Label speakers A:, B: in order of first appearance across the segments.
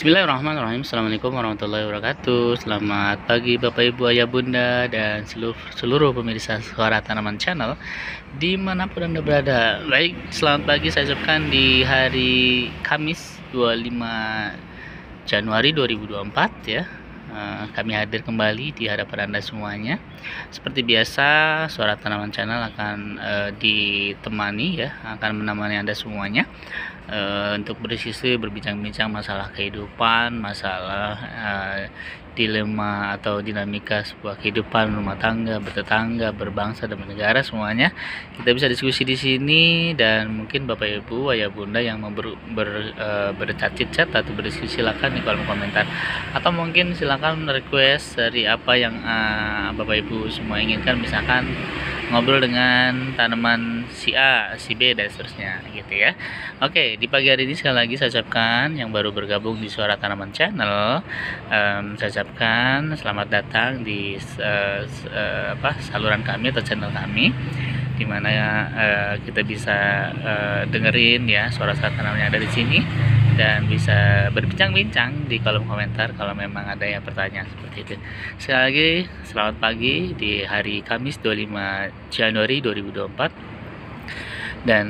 A: Bismillahirrahmanirrahim. Assalamualaikum warahmatullahi wabarakatuh. Selamat pagi Bapak Ibu Ayah Bunda dan seluruh pemirsa Suara Tanaman Channel dimanapun Anda berada. Baik, selamat pagi saya ucapkan di hari Kamis 25 Januari 2024 ya. Kami hadir kembali di hadapan Anda semuanya. Seperti biasa, Suara Tanaman Channel akan ditemani ya, akan menemani Anda semuanya untuk berdiskusi, berbincang-bincang masalah kehidupan, masalah dilema atau dinamika sebuah kehidupan rumah tangga, bertetangga, berbangsa dan bernegara semuanya. Kita bisa diskusi di sini, dan mungkin Bapak Ibu Ayah Bunda yang mau berchat atau berdiskusi silakan di kolom komentar, atau mungkin silakan request dari apa yang Bapak Ibu semua inginkan, misalkan ngobrol dengan tanaman si A, si B dan seterusnya gitu ya. Oke, di pagi hari ini sekali lagi saya ucapkan yang baru bergabung di Suara Tanaman Channel, saya ucapkan selamat datang di saluran kami atau channel kami, dimana kita bisa dengerin ya suara-suara tanaman yang ada di sini, dan bisa berbincang-bincang di kolom komentar kalau memang ada yang bertanya seperti itu. Sekali lagi selamat pagi di hari Kamis 25 Januari 2024, dan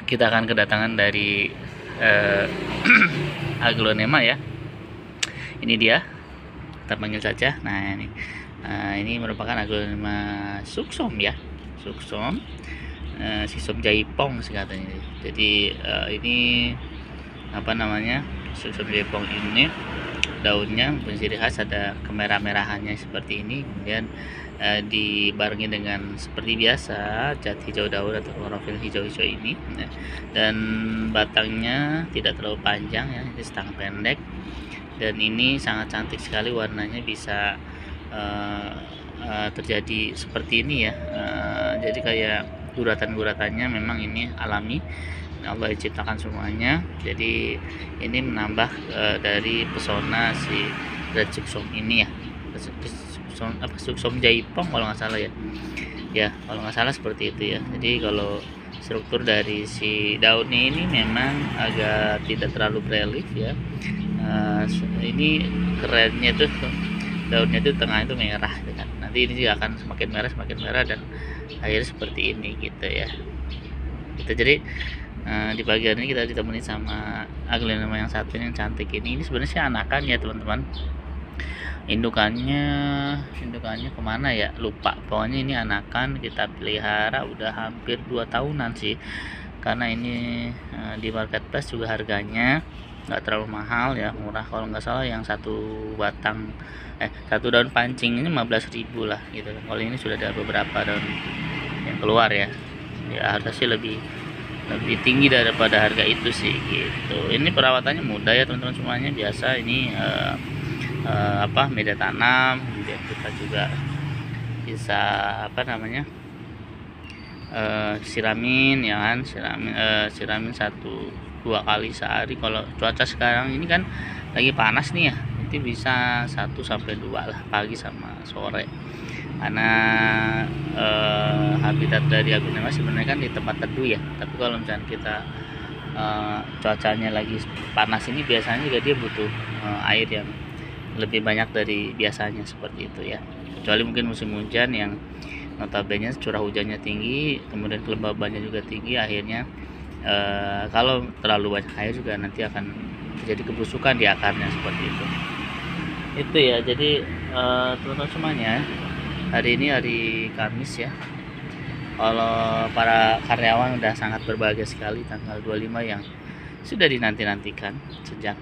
A: kita akan kedatangan dari aglonema ya. Ini dia, kita panggil saja. Nah ini merupakan aglonema suksom ya, suksom sisum jaipong sih katanya. Jadi ini apa namanya, suksom jaipong ini daunnya punya ciri khas, ada kemerah-merahannya seperti ini, kemudian dibarengi dengan seperti biasa cat hijau daun atau klorofil hijau-hijau ini, dan batangnya tidak terlalu panjang ya, ini setengah pendek, dan ini sangat cantik sekali warnanya, bisa terjadi seperti ini ya. Jadi kayak guratan-guratannya memang ini alami, Allah ciptakan semuanya. Jadi ini menambah dari pesona si red suksom ini ya, suksom jaipong kalau nggak salah ya. Ya kalau nggak salah seperti itu ya. Jadi kalau struktur dari si daunnya ini memang agak tidak terlalu relief ya. Ini kerennya tuh daunnya tuh tengah itu merah gitu kan. Nanti ini juga akan semakin merah dan akhirnya seperti ini gitu ya. Gitu. Jadi di pagi hari ini kita ditemani sama aglonema yang satu yang cantik ini sebenarnya sih anakan ya teman-teman. Indukannya kemana ya, lupa, pokoknya ini anakan, kita pelihara udah hampir 2 tahunan sih, karena ini di marketplace juga harganya nggak terlalu mahal ya, murah. Kalau nggak salah yang satu daun pancing ini 15.000 lah gitu. Kalau ini sudah ada beberapa daun yang keluar ya harga sih lebih tinggi daripada harga itu sih gitu. Ini perawatannya mudah ya teman-teman semuanya, biasa ini media tanam, kemudian kita juga bisa siramin ya kan, siramin 1-2 kali sehari. Kalau cuaca sekarang ini kan lagi panas nih ya, itu bisa 1-2 lah, pagi sama sore, karena habitat dari aglonema sebenarnya kan di tempat teduh ya. Tapi kalau misalnya kita cuacanya lagi panas ini, biasanya juga dia butuh air yang lebih banyak dari biasanya seperti itu ya. Kecuali mungkin musim hujan yang notabene curah hujannya tinggi, kemudian kelembabannya juga tinggi, akhirnya kalau terlalu banyak air juga nanti akan terjadi kebusukan di akarnya seperti itu ya. Jadi teman-teman semuanya, hari ini hari Kamis ya. Kalau para karyawan udah sangat berbahagia sekali tanggal 25 yang sudah dinanti-nantikan sejak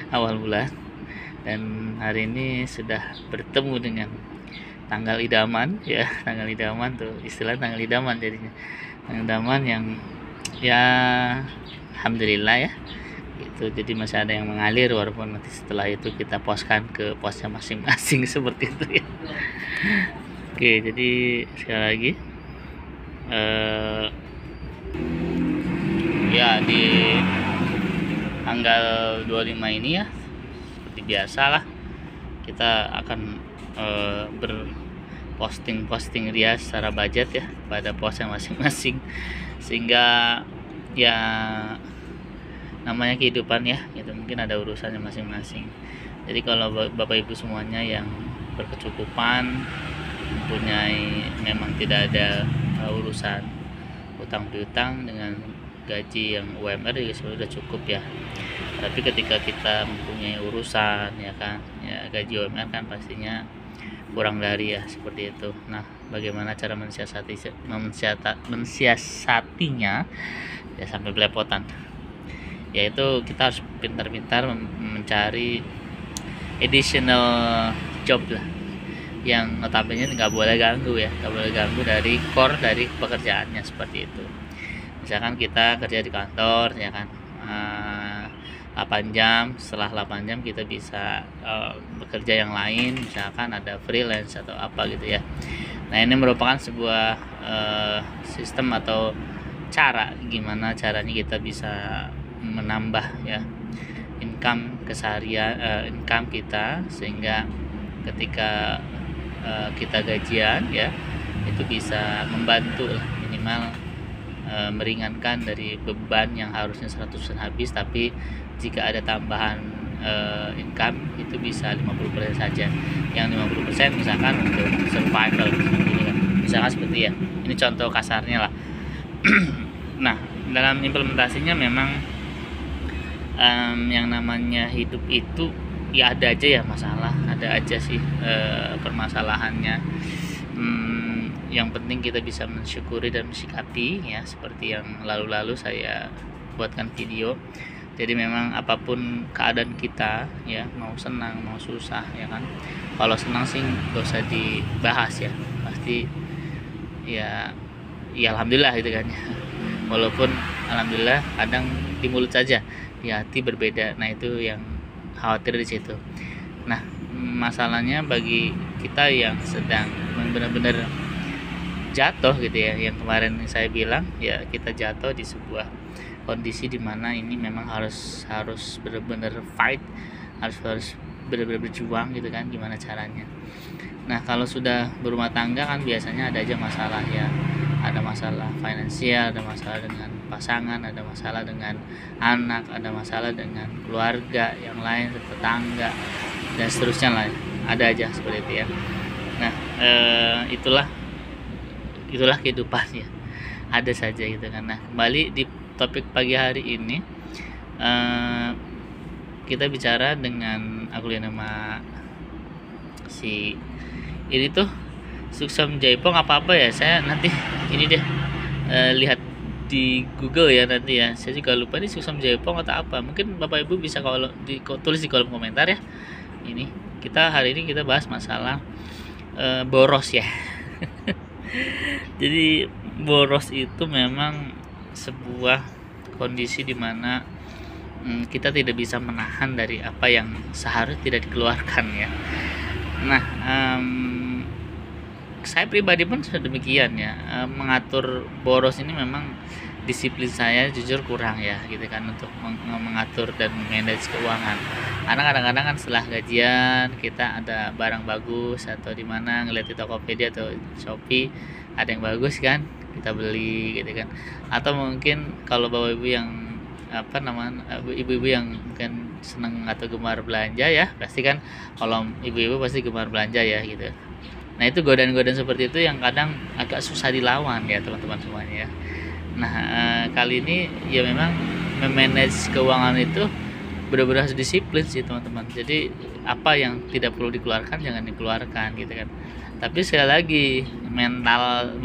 A: awal bulan, dan hari ini sudah bertemu dengan tanggal idaman ya. Tanggal idaman tuh, istilah tanggal idaman jadinya, tanggal idaman yang ya alhamdulillah ya gitu. Jadi masih ada yang mengalir, walaupun nanti setelah itu kita poskan ke posnya masing-masing seperti itu ya. Oke, jadi sekali lagi ya di tanggal 25 ini ya, seperti biasa lah kita akan berposting rias secara budget ya pada posnya masing-masing, sehingga ya namanya kehidupan ya, itu mungkin ada urusannya masing-masing. Jadi kalau Bapak Ibu semuanya yang berkecukupan, mempunyai, memang tidak ada urusan utang piutang, dengan gaji yang UMR ya sudah cukup ya. Tapi ketika kita mempunyai urusan ya kan, ya gaji UMR kan pastinya kurang dari ya, seperti itu. Nah, bagaimana cara mensiasatinya ya sampai belepotan, yaitu kita harus pintar-pintar mencari additional job lah, yang notabene nggak boleh ganggu ya, nggak boleh ganggu dari core dari pekerjaannya, seperti itu. Misalkan kita kerja di kantor ya kan, 8 jam, setelah 8 jam kita bisa bekerja yang lain, misalkan ada freelance atau apa gitu ya. Nah, ini merupakan sebuah sistem atau cara, gimana caranya kita bisa menambah ya income keseharian, income kita, sehingga ketika kita gajian ya, itu bisa membantu lah, minimal meringankan dari beban yang harusnya 100% habis, tapi jika ada tambahan income itu bisa 50% saja, yang 50% misalkan untuk survival gitu kan. Misalkan seperti ya, ini contoh kasarnya lah. Nah, dalam implementasinya memang yang namanya hidup itu ya ada aja ya masalah, ada aja sih permasalahannya. Yang penting kita bisa mensyukuri dan mensikapi ya, seperti yang lalu-lalu saya buatkan video. Jadi memang apapun keadaan kita ya, mau senang mau susah ya kan, kalau senang sih gak usah dibahas ya, pasti ya alhamdulillah gitu kan. Walaupun alhamdulillah kadang di mulut saja, di hati berbeda. Nah, itu yang khawatir di situ. Nah, masalahnya bagi kita yang sedang benar-benar jatuh gitu ya, yang kemarin saya bilang ya, kita jatuh di sebuah kondisi dimana ini memang harus benar-benar fight, harus benar-benar berjuang gitu kan, gimana caranya. Nah, kalau sudah berumah tangga kan biasanya ada aja masalah ya, ada masalah finansial, ada masalah dengan pasangan, ada masalah dengan anak, ada masalah dengan keluarga yang lain, tetangga dan seterusnya lah, ada aja seperti itu ya. Nah, itulah kehidupannya, ada saja gitu kan. Nah, kembali di topik pagi hari ini, kita bicara dengan aku lihat nama si ini tuh Suksam Jaipong apa ya, saya nanti ini deh lihat di Google ya nanti ya, saya juga lupa nih Suksam Jaipong atau apa. Mungkin Bapak Ibu bisa kalau tulis di kolom komentar ya. Ini hari ini kita bahas masalah boros ya. Jadi boros itu memang sebuah kondisi di mana kita tidak bisa menahan dari apa yang seharusnya tidak dikeluarkan ya. Nah, saya pribadi pun sudah demikian ya, mengatur boros ini memang disiplin saya jujur kurang ya gitu kan, untuk mengatur dan manage keuangan. Karena kadang-kadang kan setelah gajian kita ada barang bagus, atau di mana ngeliat di Tokopedia atau Shopee ada yang bagus kan, kita beli gitu kan. Atau mungkin kalau bapak ibu yang ibu-ibu yang mungkin seneng atau gemar belanja ya, pasti kan kalau ibu-ibu pasti gemar belanja ya gitu. Nah, itu godaan-godaan seperti itu yang kadang agak susah dilawan ya teman-teman semuanya ya. Nah, kali ini ya memang memanage keuangan itu benar-benar harus disiplin sih teman-teman. Jadi apa yang tidak perlu dikeluarkan jangan dikeluarkan gitu kan. Tapi sekali lagi mental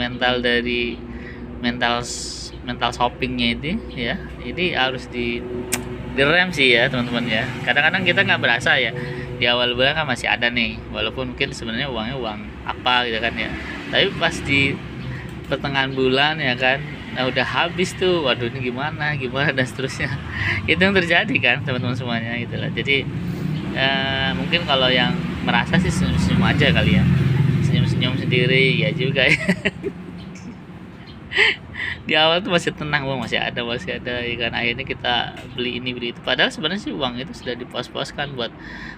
A: shoppingnya itu ya, ini harus direm sih ya teman-teman ya. Kadang-kadang kita nggak berasa ya, di awal bulan kan masih ada nih, walaupun mungkin sebenarnya uangnya uang apa gitu kan ya, tapi pas di pertengahan bulan ya kan, nah udah habis tuh, waduh ini gimana dan seterusnya. Itu yang terjadi kan teman-teman semuanya itulah. Jadi mungkin kalau yang merasa sih senyum-senyum aja kali ya, senyum-senyum sendiri ya juga ya. Di awal tuh masih tenang, uang masih ada ya kan, akhirnya kita beli ini beli itu, padahal sebenarnya sih uang itu sudah dipos-poskan buat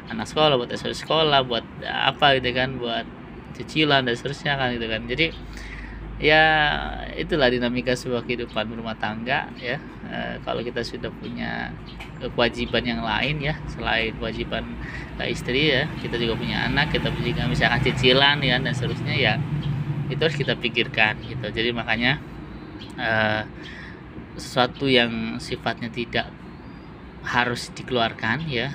A: anak sekolah, buat sekolah, buat apa gitu kan, buat cicilan dan seterusnya kan gitu kan. Jadi Ya itulah dinamika sebuah kehidupan rumah tangga ya. Kalau kita sudah punya kewajiban yang lain ya selain kewajiban istri ya, kita juga punya anak, kita juga misalkan cicilan ya dan seterusnya ya, itu harus kita pikirkan gitu. Jadi makanya sesuatu yang sifatnya tidak harus dikeluarkan ya,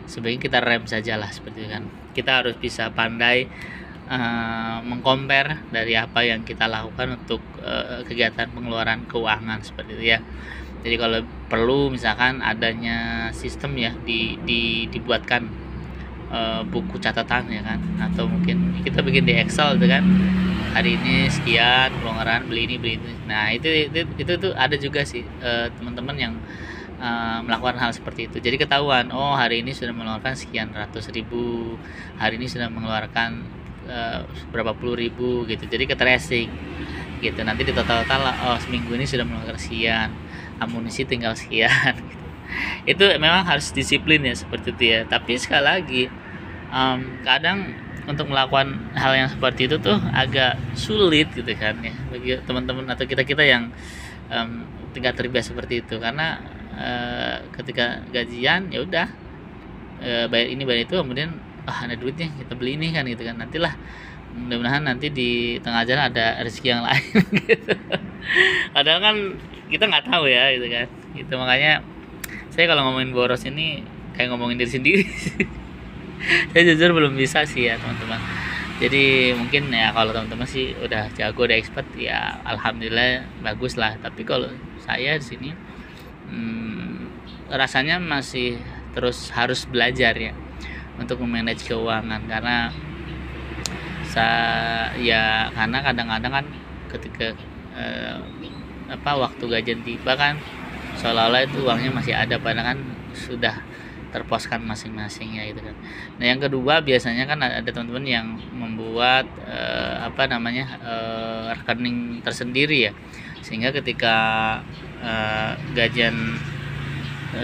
A: sebaiknya kita rem sajalah seperti itu kan. Kita harus bisa pandai mengcompare dari apa yang kita lakukan untuk kegiatan pengeluaran keuangan seperti itu ya. Jadi kalau perlu misalkan adanya sistem ya dibuatkan buku catatan ya kan, atau mungkin kita bikin di Excel gitu kan, hari ini sekian pengeluaran, beli ini beli ini. Nah itu ada juga sih teman-teman yang melakukan hal seperti itu. Jadi ketahuan, oh hari ini sudah mengeluarkan sekian ratus ribu, hari ini sudah mengeluarkan berapa puluh ribu gitu. Jadi ke tracing gitu, nanti di total oh seminggu ini sudah mengeluarkan sekian, amunisi tinggal sekian gitu. Itu memang harus disiplin ya seperti itu ya. Tapi sekali lagi kadang untuk melakukan hal yang seperti itu tuh agak sulit gitu kan ya bagi teman-teman atau kita yang tidak terbiasa seperti itu, karena ketika gajian ya udah bayar ini bayar itu, kemudian ada duitnya kita beli ini kan gitu kan, nantilah mudah-mudahan nanti di tengah jalan ada rezeki yang lain gitu. Padahal kan kita nggak tahu ya gitu kan. Itu makanya saya kalau ngomongin boros ini kayak ngomongin diri sendiri. Saya jujur belum bisa sih ya teman-teman. Jadi mungkin ya kalau teman-teman sih udah jago, udah expert ya alhamdulillah bagus lah. Tapi kalau saya di sini rasanya masih terus harus belajar ya untuk memanage keuangan, karena karena kadang-kadang kan ketika waktu gajian tiba kan seolah-olah itu uangnya masih ada, padahal kan sudah terposkan masing-masing ya gitu kan. Nah yang kedua biasanya kan ada teman-teman yang membuat rekening tersendiri ya, sehingga ketika gajian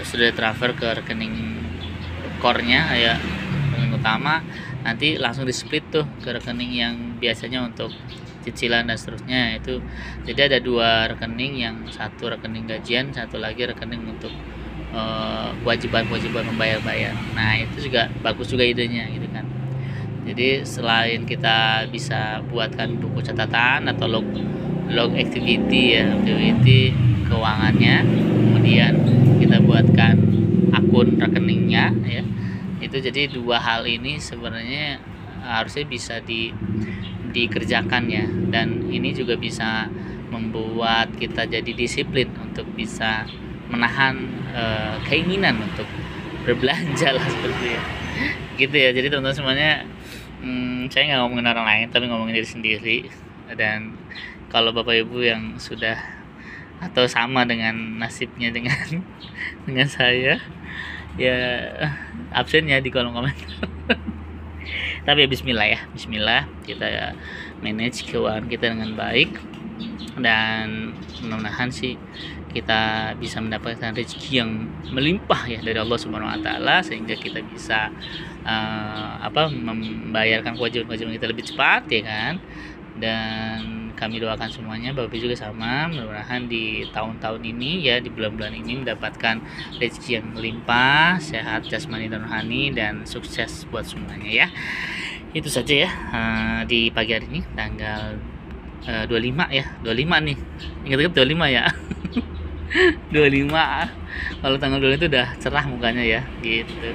A: sudah transfer ke rekening core-nya ya, rekening utama, nanti langsung di split tuh ke rekening yang biasanya untuk cicilan dan seterusnya. Itu jadi ada dua rekening, yang satu rekening gajian, satu lagi rekening untuk kewajiban membayar. Nah itu juga bagus juga idenya gitu kan. Jadi selain kita bisa buatkan buku catatan atau log activity ya, activity keuangannya, kemudian kita buatkan akun rekeningnya ya, itu jadi dua hal ini sebenarnya harusnya bisa dikerjakan ya, dan ini juga bisa membuat kita jadi disiplin untuk bisa menahan keinginan untuk berbelanja lah seperti ya. Gitu ya. Jadi teman-teman semuanya, saya nggak ngomongin orang lain tapi ngomongin diri sendiri. Dan kalau bapak ibu yang sudah atau sama dengan nasibnya dengan saya ya, absen ya di kolom komentar. Tapi ya bismillah kita manage keuangan kita dengan baik, dan mudah-mudahan sih kita bisa mendapatkan rezeki yang melimpah ya dari Allah Subhanahu wa taala, sehingga kita bisa membayarkan kewajiban-kewajiban kita lebih cepat ya kan. Dan kami doakan semuanya, Bapak juga sama, mudah-mudahan di tahun-tahun ini ya, di bulan-bulan ini mendapatkan rezeki yang melimpah, sehat jasmani dan rohani, dan sukses buat semuanya ya. Itu saja ya di pagi hari ini tanggal 25 ya, 25 nih, ingat-ingat 25 ya. 25, kalau tanggal 25 itu udah cerah mukanya ya gitu.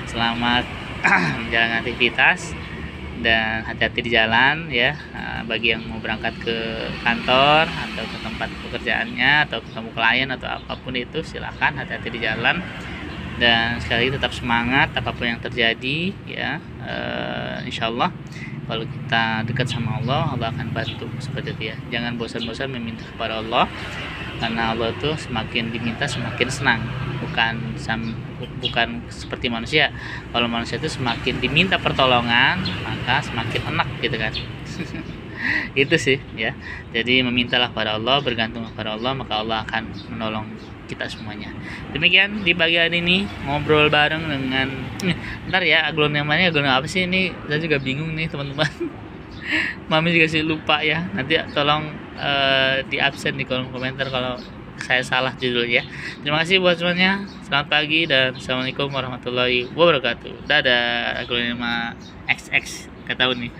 A: Selamat menjalankan aktivitas dan hati-hati di jalan ya. Bagi yang mau berangkat ke kantor atau ke tempat pekerjaannya atau ketemu klien atau apapun itu, silakan hati-hati di jalan, dan sekali lagi tetap semangat apapun yang terjadi ya. Insyaallah kalau kita dekat sama Allah, Allah akan bantu seperti itu ya. Jangan bosan-bosan meminta kepada Allah, karena Allah tuh semakin diminta semakin senang, bukan seperti manusia. Kalau manusia itu semakin diminta pertolongan maka semakin enak gitu kan. Itu sih ya. Jadi memintalah kepada Allah, bergantung kepada Allah, maka Allah akan menolong kita semuanya. Demikian di pagi hari ini ngobrol bareng dengan ntar ya, aglon yang mana, aglon apa sih ini, saya juga bingung nih teman-teman. Mami juga sih lupa ya. Nanti tolong di absen di kolom komentar kalau saya salah judulnya. Terima kasih buat semuanya. Selamat pagi dan assalamualaikum warahmatullahi wabarakatuh. Dadah. Aku nama XX. Gak tahu nih.